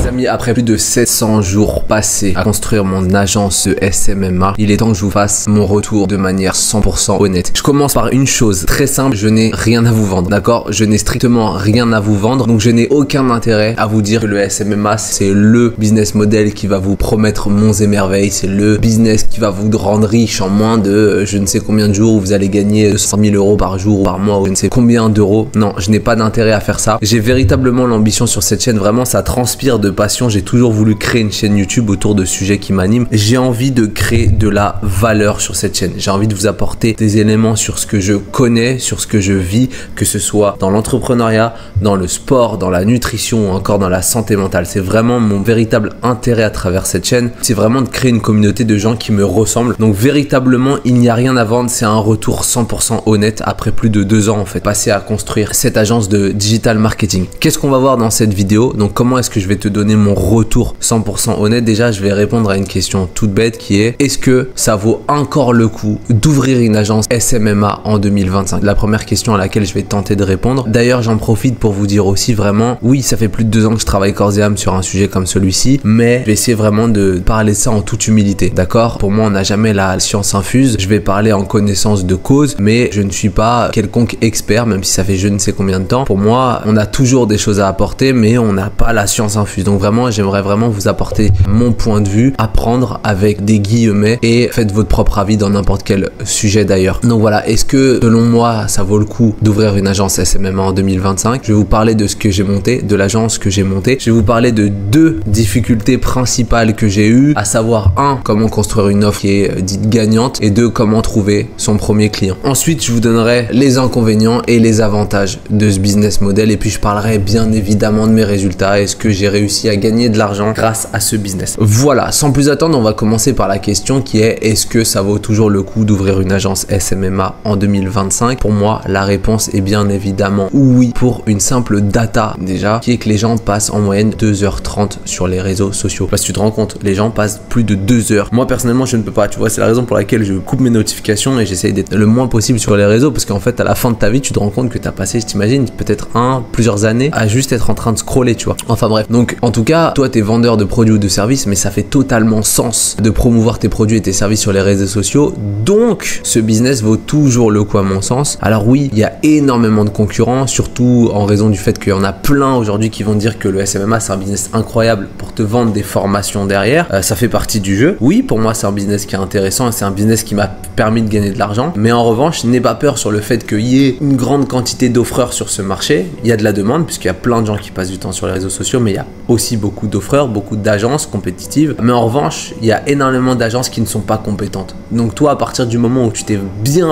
Les amis, après plus de 700 jours passés à construire mon agence de SMMA, il est temps que je vous fasse mon retour de manière 100% honnête. Je commence par une chose très simple, je n'ai rien à vous vendre, d'accord? Je n'ai strictement rien à vous vendre, donc je n'ai aucun intérêt à vous dire que le SMMA c'est le business model qui va vous promettre monts et merveilles, c'est le business qui va vous rendre riche en moins de je ne sais combien de jours où vous allez gagner 200 000 euros par jour ou par mois ou je ne sais combien d'euros. Non, je n'ai pas d'intérêt à faire ça. J'ai véritablement l'ambition sur cette chaîne, vraiment ça transpire de passion. J'ai toujours voulu créer une chaîne YouTube autour de sujets qui m'animent. J'ai envie de créer de la valeur sur cette chaîne. J'ai envie de vous apporter des éléments sur ce que je connais, sur ce que je vis, que ce soit dans l'entrepreneuriat, dans le sport, dans la nutrition ou encore dans la santé mentale. C'est vraiment mon véritable intérêt à travers cette chaîne. C'est vraiment de créer une communauté de gens qui me ressemblent. Donc véritablement, il n'y a rien à vendre. C'est un retour 100% honnête après plus de 2 ans en fait, passé à construire cette agence de digital marketing. Qu'est-ce qu'on va voir dans cette vidéo? Donc comment est-ce que je vais te donner mon retour 100% honnête? Déjà, je vais répondre à une question toute bête qui est: est-ce que ça vaut encore le coup d'ouvrir une agence SMMA en 2025? La première question à laquelle je vais tenter de répondre. D'ailleurs, j'en profite pour vous dire aussi vraiment, oui, ça fait plus de 2 ans que je travaille corps et âme sur un sujet comme celui-ci, mais je vais essayer vraiment de parler de ça en toute humilité, d'accord? Pour moi, on n'a jamais la science infuse. Je vais parler en connaissance de cause, mais je ne suis pas quelconque expert, même si ça fait je ne sais combien de temps. Pour moi, on a toujours des choses à apporter, mais on n'a pas la science infuse. Donc vraiment, j'aimerais vraiment vous apporter mon point de vue, apprendre avec des guillemets et faites votre propre avis dans n'importe quel sujet d'ailleurs. Donc voilà, est-ce que selon moi, ça vaut le coup d'ouvrir une agence SMMA en 2025? Je vais vous parler de ce que j'ai monté, de l'agence que j'ai montée. Je vais vous parler de 2 difficultés principales que j'ai eues, à savoir 1, comment construire une offre qui est dite gagnante et 2, comment trouver son premier client. Ensuite, je vous donnerai les inconvénients et les avantages de ce business model et puis je parlerai bien évidemment de mes résultats et ce que j'ai réussi à gagner de l'argent grâce à ce business. Voilà, sans plus attendre, on va commencer par la question qui est: est-ce que ça vaut toujours le coup d'ouvrir une agence SMMA en 2025? Pour moi, la réponse est bien évidemment oui, pour une simple data déjà, qui est que les gens passent en moyenne 2h30 sur les réseaux sociaux. Parce que tu te rends compte, les gens passent plus de 2 heures. Moi personnellement, je ne peux pas, tu vois, c'est la raison pour laquelle je coupe mes notifications et j'essaye d'être le moins possible sur les réseaux, parce qu'en fait, à la fin de ta vie, tu te rends compte que tu as passé, je t'imagine, peut-être plusieurs années à juste être en train de scroller, tu vois. Enfin bref, donc en tout cas, toi, tu es vendeur de produits ou de services, mais ça fait totalement sens de promouvoir tes produits et tes services sur les réseaux sociaux. Donc, ce business vaut toujours le coup à mon sens. Alors oui, il y a énormément de concurrents, surtout en raison du fait qu'il y en a plein aujourd'hui qui vont dire que le SMMA, c'est un business incroyable pour te vendre des formations derrière. Ça fait partie du jeu. Oui, pour moi, c'est un business qui est intéressant et c'est un business qui m'a permis de gagner de l'argent. Mais en revanche, n'aie pas peur sur le fait qu'il y ait une grande quantité d'offreurs sur ce marché. Il y a de la demande puisqu'il y a plein de gens qui passent du temps sur les réseaux sociaux, mais il y a aussi beaucoup d'offreurs, beaucoup d'agences compétitives. Mais en revanche, il y a énormément d'agences qui ne sont pas compétentes. Donc toi, à partir du moment où tu t'es bien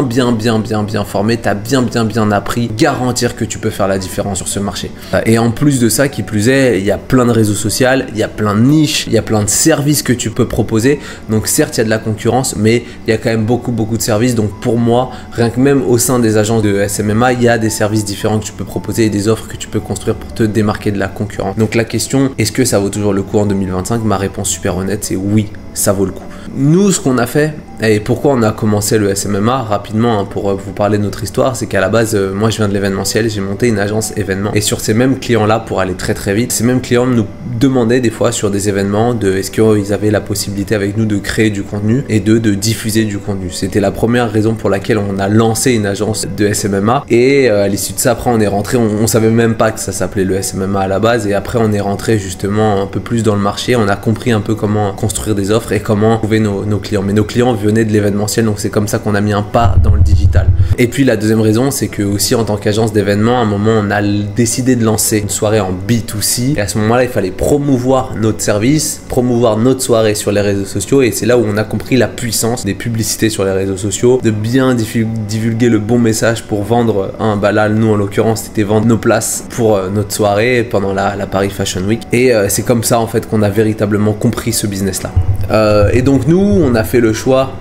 formé, tu as bien appris, garantir que tu peux faire la différence sur ce marché. Et en plus de ça, qui plus est, il y a plein de réseaux sociaux, il y a plein de niches, il y a plein de services que tu peux proposer. Donc certes, il y a de la concurrence, mais il y a quand même beaucoup de services. Donc pour moi, rien que même au sein des agences de SMMA, il y a des services différents que tu peux proposer et des offres que tu peux construire pour te démarquer de la concurrence. Donc la question, est-ce que ça vaut toujours le coup en 2025? Ma réponse super honnête, c'est oui, ça vaut le coup. Nous, ce qu'on a fait et pourquoi on a commencé le SMMA rapidement, hein, pour vous parler de notre histoire, c'est qu'à la base, moi je viens de l'événementiel, j'ai monté une agence événement et sur ces mêmes clients-là, pour aller très vite, ces mêmes clients nous demandaient des fois sur des événements est-ce qu'ils avaient la possibilité avec nous de créer du contenu et de diffuser du contenu. C'était la première raison pour laquelle on a lancé une agence de SMMA et à l'issue de ça, après on est rentré, on savait même pas que ça s'appelait le SMMA à la base et après on est rentré justement un peu plus dans le marché, on a compris un peu comment construire des offres et comment trouver nos clients. Mais nos clients venaient de l'événementiel, donc c'est comme ça qu'on a mis un pas dans le digital. Et puis la deuxième raison, c'est que aussi en tant qu'agence d'événements, à un moment on a décidé de lancer une soirée en B2C et à ce moment-là il fallait promouvoir notre service, promouvoir notre soirée sur les réseaux sociaux et c'est là où on a compris la puissance des publicités sur les réseaux sociaux, de bien divulguer le bon message pour vendre là nous en l'occurrence c'était vendre nos places pour notre soirée pendant la Paris Fashion Week et c'est comme ça en fait qu'on a véritablement compris ce business là. Et donc nous on a fait le choix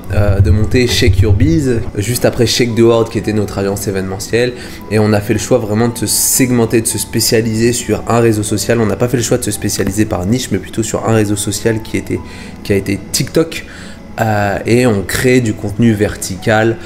de monter Shake Your Biz juste après Shake the World qui était notre agence événementielle et on a fait le choix vraiment de se segmenter, de se spécialiser sur un réseau social. On n'a pas fait le choix de se spécialiser par niche mais plutôt sur un réseau social qui a été TikTok. Et on crée du contenu vertical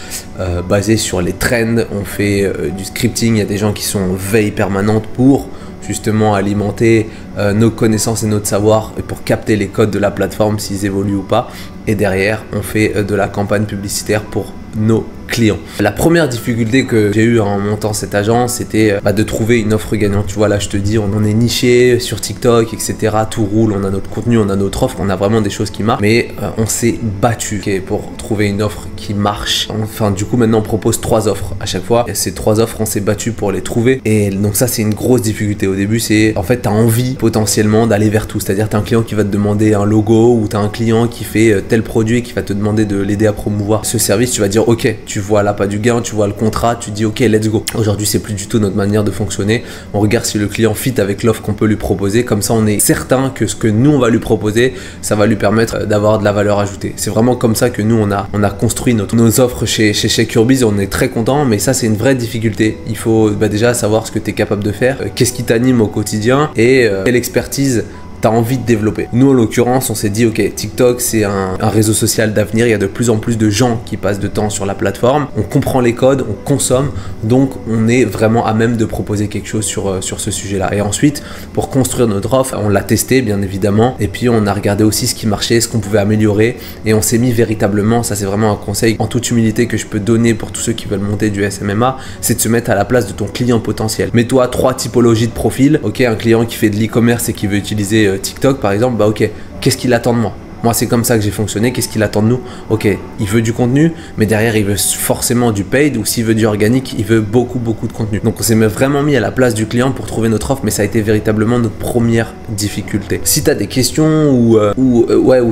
basé sur les trends. On fait du scripting, il y a des gens qui sont en veille permanente pour justement alimenter nos connaissances et notre savoir et pour capter les codes de la plateforme s'ils évoluent ou pas. Et derrière, on fait de la campagne publicitaire pour nos clients. La première difficulté que j'ai eue en montant cette agence, c'était de trouver une offre gagnante. Tu vois, là, je te dis, on en est niché sur TikTok, etc. Tout roule, on a notre contenu, on a notre offre, on a vraiment des choses qui marchent. Mais on s'est battu pour trouver une offre qui marche. Enfin, du coup, maintenant, on propose 3 offres à chaque fois. Et ces 3 offres, on s'est battu pour les trouver. Et donc ça, c'est une grosse difficulté. Au début, c'est en fait, tu as envie potentiellement d'aller vers tout. C'est-à-dire, tu as un client qui va te demander un logo ou tu as un client qui fait tel produit qui va te demander de l'aider à promouvoir ce service. Tu vas dire, ok, tu vois là pas du gain, tu vois le contrat, tu dis ok, let's go. Aujourd'hui, c'est plus du tout notre manière de fonctionner. On regarde si le client fit avec l'offre qu'on peut lui proposer. Comme ça, on est certain que ce que nous on va lui proposer, ça va lui permettre d'avoir de la valeur ajoutée. C'est vraiment comme ça que nous on a construit nos offres chez Securebiz. On est très content, mais ça c'est une vraie difficulté. Il faut déjà savoir ce que tu es capable de faire, qu'est-ce qui t'anime au quotidien et quelle expertise t'as envie de développer. Nous en l'occurrence, on s'est dit ok, TikTok c'est un réseau social d'avenir, il y a de plus en plus de gens qui passent de temps sur la plateforme, on comprend les codes, on consomme, donc on est vraiment à même de proposer quelque chose sur ce sujet-là. Et ensuite, pour construire notre offre, on l'a testé bien évidemment, et puis on a regardé aussi ce qui marchait, ce qu'on pouvait améliorer, et on s'est mis véritablement, ça c'est vraiment un conseil en toute humilité que je peux donner pour tous ceux qui veulent monter du SMMA, c'est de se mettre à la place de ton client potentiel. Mets-toi 3 typologies de profils, ok, un client qui fait de l'e-commerce et qui veut utiliser TikTok par exemple, ok, qu'est-ce qu'il attend de moi? Moi, c'est comme ça que j'ai fonctionné. Qu'est-ce qu'il attend de nous? Ok, il veut du contenu, mais derrière, il veut forcément du paid, ou s'il veut du organique, il veut beaucoup de contenu. Donc, on s'est vraiment mis à la place du client pour trouver notre offre, mais ça a été véritablement notre première difficulté. Si tu as des questions ou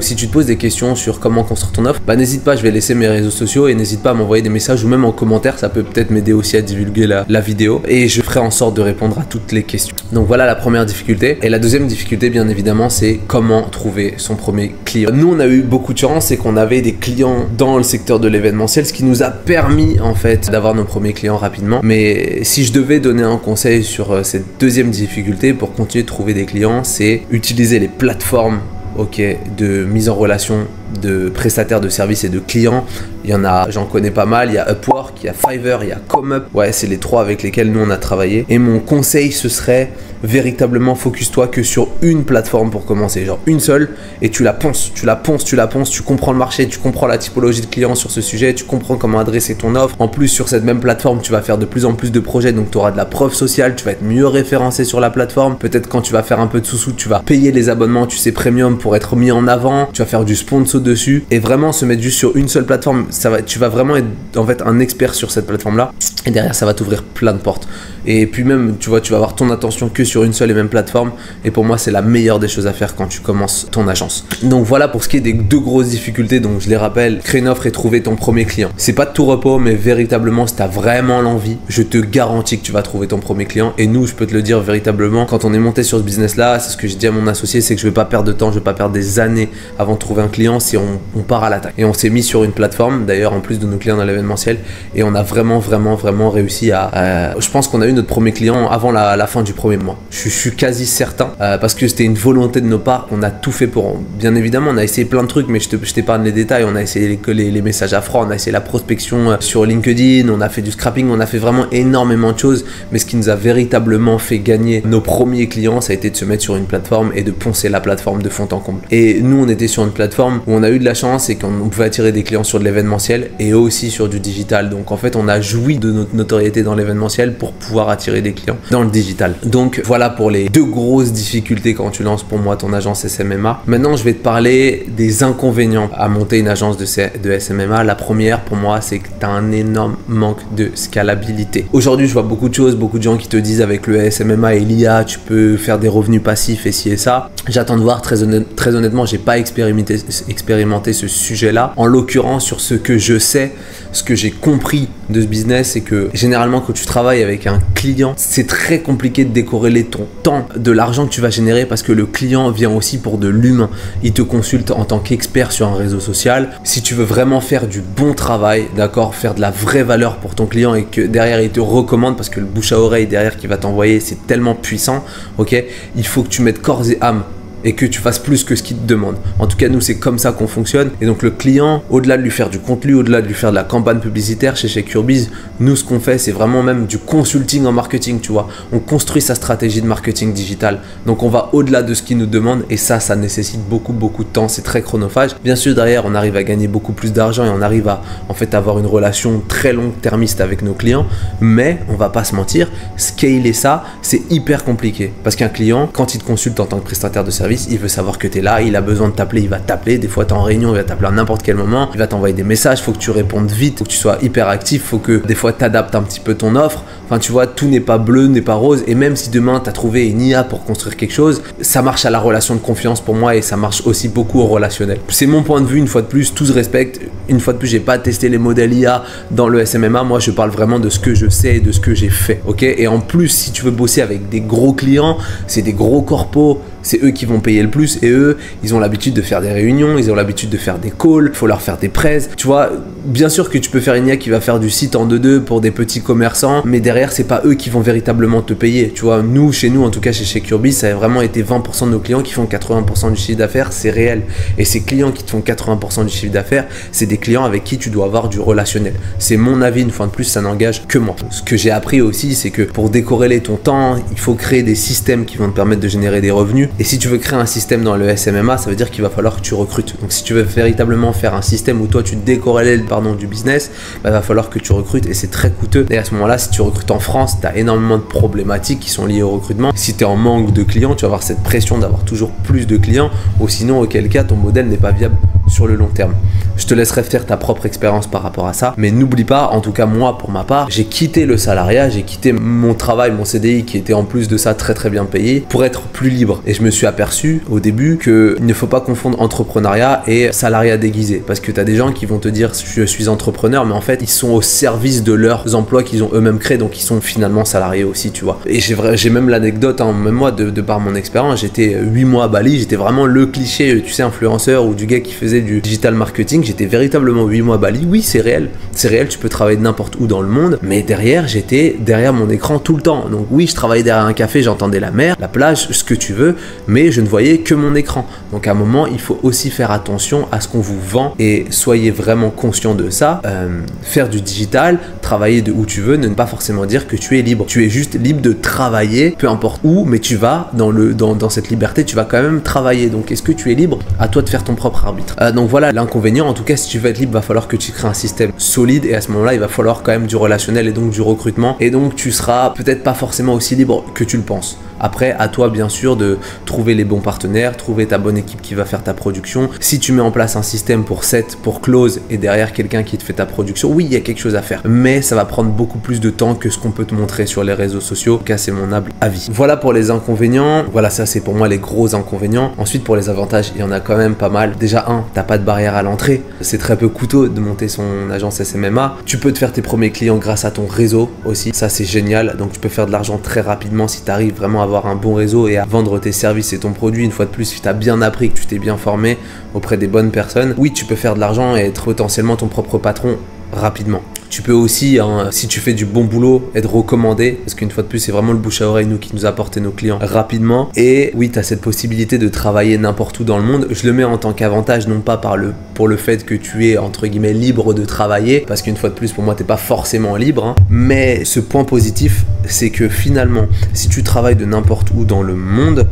si tu te poses des questions sur comment construire ton offre, n'hésite pas, je vais laisser mes réseaux sociaux et n'hésite pas à m'envoyer des messages ou même en commentaire. Ça peut peut-être m'aider aussi à divulguer la vidéo et je ferai en sorte de répondre à toutes les questions. Donc, voilà la première difficulté. Et la deuxième difficulté, bien évidemment, c'est comment trouver son premier client. Nous, on a eu beaucoup de chance, c'est qu'on avait des clients dans le secteur de l'événementiel, ce qui nous a permis en fait d'avoir nos premiers clients rapidement. Mais si je devais donner un conseil sur cette deuxième difficulté pour continuer de trouver des clients, c'est utiliser les plateformes de mise en relation de prestataires de services et de clients. Il y en a, j'en connais pas mal, il y a Upwork, il y a Fiverr, il y a ComeUp. Ouais, c'est les 3 avec lesquels nous on a travaillé. Et mon conseil, ce serait véritablement focus-toi que sur une plateforme pour commencer, genre une seule, et tu la ponces, tu comprends le marché, tu comprends la typologie de clients sur ce sujet, tu comprends comment adresser ton offre. En plus, sur cette même plateforme, tu vas faire de plus en plus de projets, donc tu auras de la preuve sociale, tu vas être mieux référencé sur la plateforme. Peut-être quand tu vas faire un peu de sous-sous, tu vas payer les abonnements, tu sais, premium pour être mis en avant, tu vas faire du sponsor dessus et vraiment se mettre juste sur une seule plateforme. Tu vas vraiment être en fait un expert sur cette plateforme-là et derrière, ça va t'ouvrir plein de portes. Et puis même, tu vois, tu vas avoir ton attention que sur une seule et même plateforme. Et pour moi, c'est la meilleure des choses à faire quand tu commences ton agence. Donc voilà pour ce qui est des 2 grosses difficultés. Donc je les rappelle, créer une offre et trouver ton premier client. C'est pas de tout repos, mais véritablement, si tu as vraiment l'envie, je te garantis que tu vas trouver ton premier client. Et nous, je peux te le dire véritablement, quand on est monté sur ce business-là, c'est ce que j'ai dit à mon associé, c'est que je vais pas perdre de temps, je vais pas perdre des années avant de trouver un client si on part à l'attaque. Et on s'est mis sur une plateforme, d'ailleurs, en plus de nos clients dans l'événementiel. Et on a vraiment réussi à... je pense qu'on a eu notre premier client avant la fin du premier mois. Je suis quasi certain parce que c'était une volonté de nos parts. On a tout fait pour. Bien évidemment, on a essayé plein de trucs, mais je t'épargne les détails. On a essayé les messages à froid, on a essayé la prospection sur LinkedIn, on a fait du scrapping, on a fait vraiment énormément de choses. Mais ce qui nous a véritablement fait gagner nos premiers clients, ça a été de se mettre sur une plateforme et de poncer la plateforme de fond en comble. Et nous, on était sur une plateforme où on a eu de la chance et qu'on pouvait attirer des clients sur de l'événementiel et aussi sur du digital. Donc en fait, on a joui de notre notoriété dans l'événementiel pour pouvoir attirer des clients dans le digital. Donc voilà pour les 2 grosses difficultés quand tu lances pour moi ton agence SMMA. Maintenant, je vais te parler des inconvénients à monter une agence de SMMA. La première pour moi, c'est que tu as un énorme manque de scalabilité. Aujourd'hui, je vois beaucoup de choses, beaucoup de gens qui te disent avec le SMMA et l'IA, tu peux faire des revenus passifs et ci et ça. J'attends de voir, très honnêtement, j'ai pas expérimenté ce sujet-là. En l'occurrence, sur ce que je sais, ce que j'ai compris de ce business, c'est que généralement quand tu travailles avec un client, c'est très compliqué de décorréler ton temps de l'argent que tu vas générer parce que le client vient aussi pour de l'humain. Il te consulte en tant qu'expert sur un réseau social. Si tu veux vraiment faire du bon travail, d'accord, faire de la vraie valeur pour ton client et que derrière il te recommande parce que le bouche à oreille derrière qui va t'envoyer, c'est tellement puissant, ok, il faut que tu mettes corps et âme et que tu fasses plus que ce qu'il te demande. En tout cas, nous, c'est comme ça qu'on fonctionne. Et donc, le client, au-delà de lui faire du contenu, au-delà de lui faire de la campagne publicitaire chez SecureBiz, nous, ce qu'on fait, c'est vraiment même du consulting en marketing, tu vois. On construit sa stratégie de marketing digital. Donc, on va au-delà de ce qu'il nous demande et ça nécessite beaucoup de temps. C'est très chronophage. Bien sûr, derrière, on arrive à gagner beaucoup plus d'argent et on arrive à, en fait, avoir une relation très long-termiste avec nos clients. Mais, on va pas se mentir, scaler ça, c'est hyper compliqué. Parce qu'un client, quand il te consulte en tant que prestataire de service, il veut savoir que tu es là, il a besoin de t'appeler, il va t'appeler. Des fois, tu es en réunion, il va t'appeler à n'importe quel moment, il va t'envoyer des messages, il faut que tu répondes vite, il faut que tu sois hyper actif, il faut que des fois tu adaptes un petit peu ton offre. Enfin, tu vois, tout n'est pas bleu, n'est pas rose. Et même si demain, tu as trouvé une IA pour construire quelque chose, ça marche à la relation de confiance pour moi et ça marche aussi beaucoup au relationnel. C'est mon point de vue, une fois de plus, tout se respecte. Une fois de plus, j'ai pas testé les modèles IA dans le SMMA. Moi, je parle vraiment de ce que je sais et de ce que j'ai fait. Ok. Et en plus, si tu veux bosser avec des gros clients, c'est des gros corpos, c'est eux qui vont payer le plus et eux, ils ont l'habitude de faire des réunions, ils ont l'habitude de faire des calls, il faut leur faire des press. Tu vois, bien sûr que tu peux faire une IA qui va faire du site en 2-2 pour des petits commerçants, mais derrière, c'est pas eux qui vont véritablement te payer. Tu vois, nous, chez nous, en tout cas chez SecureBiz, ça a vraiment été 20% de nos clients qui font 80% du chiffre d'affaires, c'est réel. Et ces clients qui te font 80% du chiffre d'affaires, c'est des clients avec qui tu dois avoir du relationnel. C'est mon avis, une fois de plus, ça n'engage que moi. Ce que j'ai appris aussi, c'est que pour décorréler ton temps, il faut créer des systèmes qui vont te permettre de générer des revenus. Et si tu veux créer un système dans le SMMA, ça veut dire qu'il va falloir que tu recrutes. Donc si tu veux véritablement faire un système où toi tu décorrèles du business, il va falloir que tu recrutes et c'est très coûteux. Et à ce moment-là, si tu recrutes en France, tu as énormément de problématiques qui sont liées au recrutement. Si tu es en manque de clients, tu vas avoir cette pression d'avoir toujours plus de clients ou sinon, auquel cas, ton modèle n'est pas viable sur le long terme. Je te laisserai faire ta propre expérience par rapport à ça. Mais n'oublie pas, en tout cas moi pour ma part, j'ai quitté le salariat, j'ai quitté mon travail, mon CDI qui était en plus de ça très bien payé pour être plus libre. Et je me suis aperçu au début qu'il ne faut pas confondre entrepreneuriat et salariat déguisé. Parce que tu as des gens qui vont te dire je suis entrepreneur, mais en fait ils sont au service de leurs emplois qu'ils ont eux-mêmes créés, donc ils sont finalement salariés aussi, tu vois. Et j'ai même l'anecdote, hein, même moi de par mon expérience, j'étais 8 mois à Bali, j'étais vraiment le cliché, tu sais, influenceur ou du gars qui faisait du digital marketing. J'étais véritablement 8 mois à Bali. Oui, c'est réel, tu peux travailler de n'importe où dans le monde, mais derrière, j'étais derrière mon écran tout le temps. Donc oui, je travaillais derrière un café, j'entendais la mer, la plage, ce que tu veux, mais je ne voyais que mon écran. Donc à un moment, il faut aussi faire attention à ce qu'on vous vend et soyez vraiment conscient de ça. Faire du digital, travailler de où tu veux, ne pas forcément dire que tu es libre. Tu es juste libre de travailler, peu importe où, mais tu vas dans cette liberté, tu vas quand même travailler. Donc est-ce que tu es libre? À toi de faire ton propre arbitre. Donc voilà l'inconvénient. En tout cas, si tu veux être libre, va falloir que tu crées un système solide et à ce moment-là, il va falloir quand même du relationnel et donc du recrutement. Et donc tu seras peut-être pas forcément aussi libre que tu le penses. Après, à toi bien sûr de trouver les bons partenaires, trouver ta bonne équipe qui va faire ta production. Si tu mets en place un système pour set, pour close et derrière quelqu'un qui te fait ta production, oui, il y a quelque chose à faire. Mais ça va prendre beaucoup plus de temps que ce qu'on peut te montrer sur les réseaux sociaux. En tout cas, c'est mon humble avis. Voilà pour les inconvénients. Voilà, ça c'est pour moi les gros inconvénients. Ensuite, pour les avantages, il y en a quand même pas mal. Déjà, t'as pas de barrière à l'entrée. C'est très peu coûteux de monter son agence SMMA. Tu peux te faire tes premiers clients grâce à ton réseau aussi. Ça, c'est génial. Donc, tu peux faire de l'argent très rapidement si tu arrives vraiment à avoir un bon réseau et à vendre tes services et ton produit. Une fois de plus, si tu as bien appris, que tu t'es bien formé auprès des bonnes personnes, oui, tu peux faire de l'argent et être potentiellement ton propre patron rapidement. Tu peux aussi, si tu fais du bon boulot, être recommandé, parce qu'une fois de plus, c'est vraiment le bouche à oreille qui nous apporte nos clients rapidement. Et oui, tu as cette possibilité de travailler n'importe où dans le monde. Je le mets en tant qu'avantage, non pas pour le fait que tu es, entre guillemets, libre de travailler, parce qu'une fois de plus, pour moi, tu n'es pas forcément libre. Mais ce point positif, c'est que finalement, si tu travailles de n'importe où dans le monde,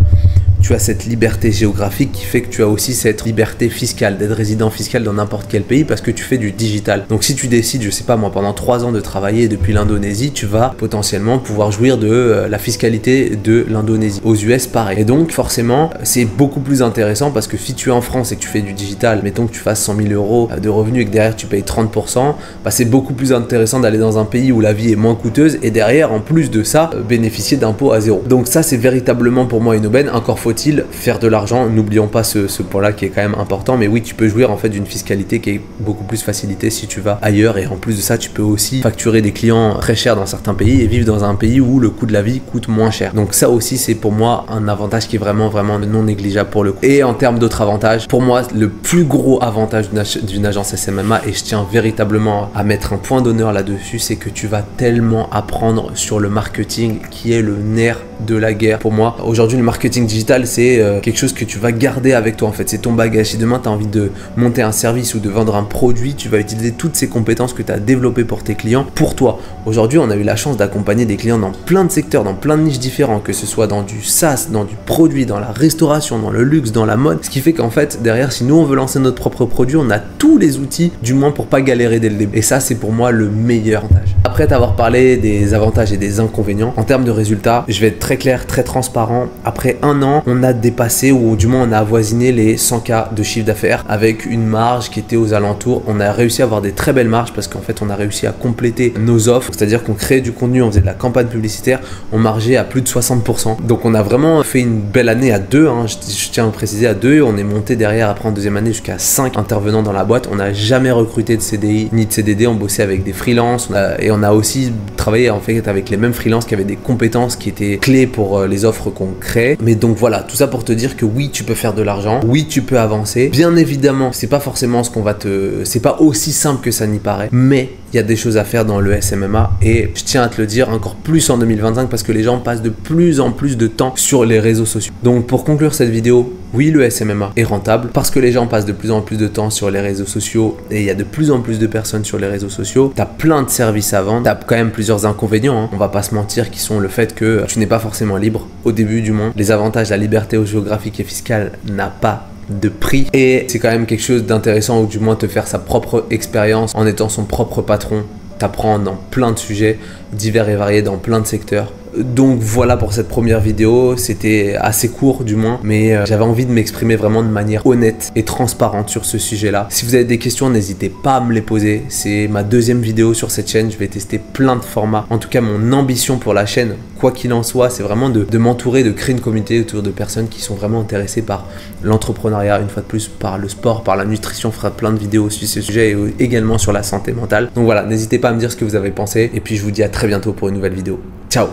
tu as cette liberté géographique qui fait que tu as aussi cette liberté fiscale, d'être résident fiscal dans n'importe quel pays parce que tu fais du digital. Donc si tu décides, je sais pas moi, pendant 3 ans de travailler depuis l'Indonésie, tu vas potentiellement pouvoir jouir de la fiscalité de l'Indonésie. Aux US, pareil. Et donc forcément, c'est beaucoup plus intéressant parce que si tu es en France et que tu fais du digital, mettons que tu fasses 100 000 euros de revenus et que derrière tu payes 30%, bah c'est beaucoup plus intéressant d'aller dans un pays où la vie est moins coûteuse et derrière, en plus de ça, bénéficier d'impôts à zéro. Donc ça, c'est véritablement pour moi une aubaine. Encore faut-il faire de l'argent. N'oublions pas ce point-là qui est quand même important, mais oui, tu peux jouir en fait d'une fiscalité qui est beaucoup plus facilitée si tu vas ailleurs et en plus de ça, tu peux aussi facturer des clients très chers dans certains pays et vivre dans un pays où le coût de la vie coûte moins cher. Donc ça aussi, c'est pour moi un avantage qui est vraiment non négligeable pour le coup. Et en termes d'autres avantages, pour moi, le plus gros avantage d'une agence SMMA, et je tiens véritablement à mettre un point d'honneur là-dessus, c'est que tu vas tellement apprendre sur le marketing qui est le nerf de la guerre pour moi. Aujourd'hui, le marketing digital, c'est quelque chose que tu vas garder avec toi en fait. C'est ton bagage. Si demain, tu as envie de monter un service ou de vendre un produit, tu vas utiliser toutes ces compétences que tu as développées pour tes clients pour toi. Aujourd'hui, on a eu la chance d'accompagner des clients dans plein de secteurs, dans plein de niches différents, que ce soit dans du SaaS, dans du produit, dans la restauration, dans le luxe, dans la mode. Ce qui fait qu'en fait, derrière, si nous, on veut lancer notre propre produit, on a tous les outils, du moins pour pas galérer dès le début. Et ça, c'est pour moi le meilleur avantage. Après t'avoir parlé des avantages et des inconvénients, en termes de résultats, je vais être très clair, très transparent. Après un an, on a dépassé, ou du moins on a avoisiné les 100K de chiffre d'affaires avec une marge qui était aux alentours. On a réussi à avoir des très belles marges parce qu'en fait, on a réussi à compléter nos offres. C'est-à-dire qu'on créait du contenu, on faisait de la campagne publicitaire, on margeait à plus de 60%. Donc on a vraiment fait une belle année à 2, hein, je tiens à préciser à 2. On est monté derrière après en deuxième année jusqu'à 5 intervenants dans la boîte. On n'a jamais recruté de CDI ni de CDD, on bossait avec des freelances et on a aussi travaillé en fait avec les mêmes freelances qui avaient des compétences qui étaient clés pour les offres qu'on crée. Mais donc voilà, tout ça pour te dire que oui, tu peux faire de l'argent, oui, tu peux avancer. Bien évidemment, c'est pas forcément ce qu'on va c'est pas aussi simple que ça n'y paraît, mais il y a des choses à faire dans le SMMA et je tiens à te le dire encore plus en 2025 parce que les gens passent de plus en plus de temps sur les réseaux sociaux. Donc pour conclure cette vidéo, oui, le SMMA est rentable parce que les gens passent de plus en plus de temps sur les réseaux sociaux et il y a de plus en plus de personnes sur les réseaux sociaux. Tu as plein de services à vendre, tu as quand même plusieurs inconvénients, hein. On va pas se mentir, qui sont le fait que tu n'es pas forcément libre, au début du moins. Les avantages, la liberté géographique et fiscale n'a pas de prix et c'est quand même quelque chose d'intéressant ou du moins te faire sa propre expérience en étant son propre patron. T'apprends dans plein de sujets divers et variés dans plein de secteurs. Donc voilà pour cette première vidéo, c'était assez court du moins, mais j'avais envie de m'exprimer vraiment de manière honnête et transparente sur ce sujet-là. Si vous avez des questions, n'hésitez pas à me les poser. C'est ma deuxième vidéo sur cette chaîne, je vais tester plein de formats. En tout cas, mon ambition pour la chaîne, quoi qu'il en soit, c'est vraiment de m'entourer, de créer une communauté autour de personnes qui sont vraiment intéressées par l'entrepreneuriat, une fois de plus, par le sport, par la nutrition. On fera plein de vidéos sur ce sujet et également sur la santé mentale. Donc voilà, n'hésitez pas à me dire ce que vous avez pensé et puis je vous dis à très bientôt pour une nouvelle vidéo. Ciao!